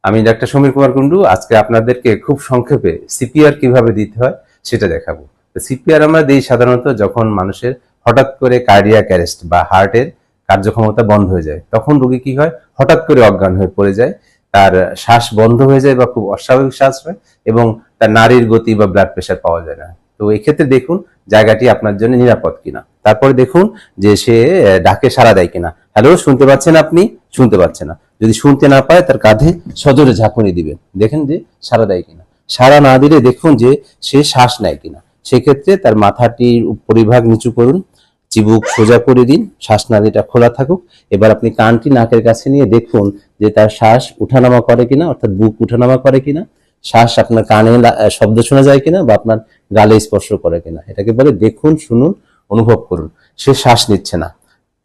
আমি ডাক্তার সমীর কুমার কুন্ডু আজকে আপনাদেরকে খুব সংক্ষেপে সিপিআর কিভাবে দিতে হয় সেটা দেখাবো। সিপিআর আমরা দিই সাধারণত যখন মানুষের হঠাৎ করে কার্ডিয়াক অ্যারেস্ট বা হার্টের কার্যক্ষমতা বন্ধ হয়ে যায়, তখন রোগী কি হয়, হঠাৎ করে অজ্ঞান হয়ে পড়ে যায়, তার শ্বাস বন্ধ হয়ে যায় বা খুব অস্বাভাবিক শ্বাস হয় এবং তার নাড়ির গতি বা ব্লাড প্রেশার পাওয়া যায় না। তো এই ক্ষেত্রে দেখুন জায়গাটি আপনার জন্য নিরাপদ কিনা, তারপরে দেখুন যে সে ডাকে সাড়া দেয় কিনা। হ্যালো, শুনতে পাচ্ছেন? আপনি শুনতে পাচ্ছে না, যদি শুনতে না পায় তার কাঁধে সজোরে ঝাঁকুনি দিবেন, দেখেন যে সাড়া দেয় কিনা। সাড়া না দিলে দেখুন যে সে শ্বাস নেয় কিনা। সেক্ষেত্রে তার মাথাটির পরিভাগ নিচু করুন, চিবুক সোজা করে দিন, শ্বাসনালীটা খোলা থাকুক। এবার আপনি কানটি নাকের কাছে নিয়ে দেখুন যে তার শ্বাস উঠানামা করে কিনা, অর্থাৎ বুক উঠানামা করে কিনা, শ্বাস আপনার কানে শব্দ শোনা যায় কিনা বা আপনার গালে স্পর্শ করে কিনা। এটাকে বলে দেখুন, শুনুন, অনুভব করুন। সে শ্বাস নিচ্ছে না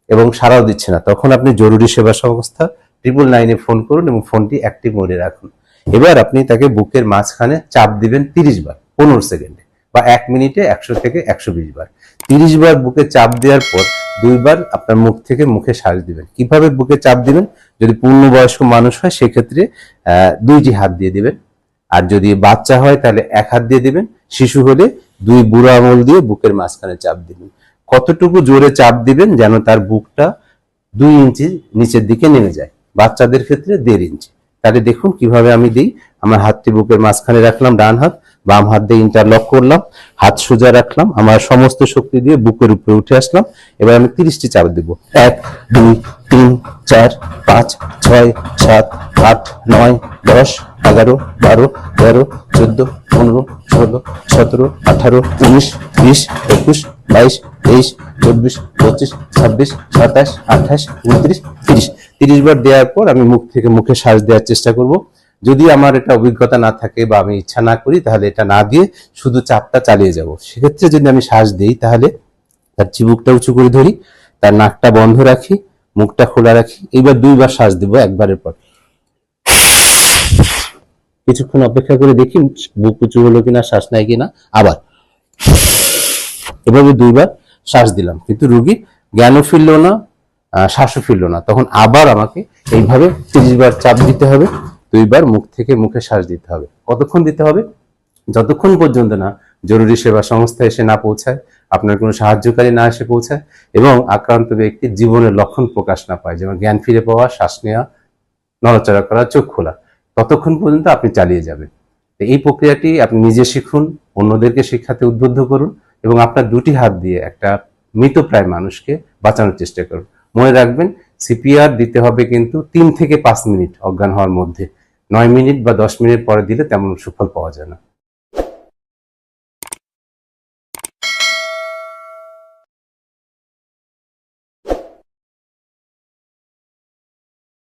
এবং সাড়াও দিচ্ছে না, তখন আপনি জরুরি সেবা সংস্থা 999-এ ফোন করুন এবং ফোনটি অ্যাক্টিভ মোডে রাখুন। এবার আপনি তাকে বুকের মাঝখানে চাপ দিবেন 30 বার 15 সেকেন্ডে বা 1 মিনিটে 100 থেকে 120 বার। 30 বার বুকে চাপ দেওয়ার পর 2 বার আপনার মুখ থেকে মুখে শ্বাস দিবেন। কিভাবে বুকে চাপ দিবেন? যদি পূর্ণবয়স্ক মানুষ হয় সেক্ষেত্রে 2টি হাত দিয়ে দিবেন, আর যদি বাচ্চা হয় তাহলে 1 হাত দিয়ে দিবেন, শিশু হলে 2 বুড়ো আঙুল দিয়ে বুকের মাঝখানে চাপ দিবেন। কতটুকু জোরে চাপ দিবেন যেন তার বুকটা 2 ইঞ্চি নিচের দিকে নেমে যায়, বাচ্চাদের ক্ষেত্রে 1.5 ইঞ্চি। তাহলে দেখুন কিভাবে আমি দিই। আমার হাতটি বুকের মাঝখানে রাখলাম, ডান হাত, বাম হাত দিয়ে ইন্টারলক করলাম, হাত সোজা রাখলাম, আমার সমস্ত শক্তি দিয়ে বুকের উপরে উঠে আসলাম। এবার আমি 30টি চাপ দিব। 1 2 3 4 5 6 7 8 9 10 11 12 13 14 15 16 17 18 19 20 21 22 23 24 25 26 27 28 29 30। 30 বার দেওয়ার পর আমি মুখ থেকে মুখে শ্বাস দেওয়ার চেষ্টা করব। যদি আমার এটা অভিজ্ঞতা না থাকে বা আমি ইচ্ছা না করি তাহলে এটা না দিয়ে শুধু চাপটা চালিয়ে যাব। সেক্ষেত্রে যদি আমি শ্বাস দিই তাহলে তার চিবুকটা উঁচু করে ধরি, তার নাকটা বন্ধ রাখি, মুখটা খোলা রাখি। এইবার 2 বার শ্বাস দিব একবারের পর। কিছুক্ষণ অপেক্ষা করে দেখি বুক উঁচু হলো কিনা, শ্বাস নেয় কিনা। আবার এভাবে 2 বার শ্বাস দিলাম, কিন্তু রোগী জ্ঞানও ফিরলো না, শ্বাসও ফিরলো না। তখন আবার আমাকে এইভাবে 30 বার চাপ দিতে হবে, 2 বার মুখ থেকে মুখে শ্বাস দিতে হবে। কতক্ষণ দিতে হবে? যতক্ষণ পর্যন্ত না জরুরি সেবা সংস্থা এসে না পৌঁছায়, আপনার কোনো সাহায্যকারী না এসে পৌঁছায় এবং আক্রান্ত ব্যক্তির জীবনের লক্ষণ প্রকাশ না পায়, যেমন জ্ঞান ফিরে পাওয়া, শ্বাস নেওয়া, নড়াচড়া করা, চোখ খোলা। ততক্ষণ পর্যন্ত আপনি চালিয়ে যাবেন। এই প্রক্রিয়াটি আপনি নিজে শিখুন, অন্যদেরকে শিক্ষাতে উদ্বুদ্ধ করুন এবং আপনার 2টি হাত দিয়ে একটা মৃতপ্রায় মানুষকে বাঁচানোর চেষ্টা করুন। মনে রাখবেন, সিপিআর দিতে হবে কিন্তু 3 থেকে 5 মিনিট অজ্ঞান হওয়ার মধ্যে। 9 মিনিট বা 10 মিনিট পরে দিলে তেমন সুফল পাওয়া যায় না।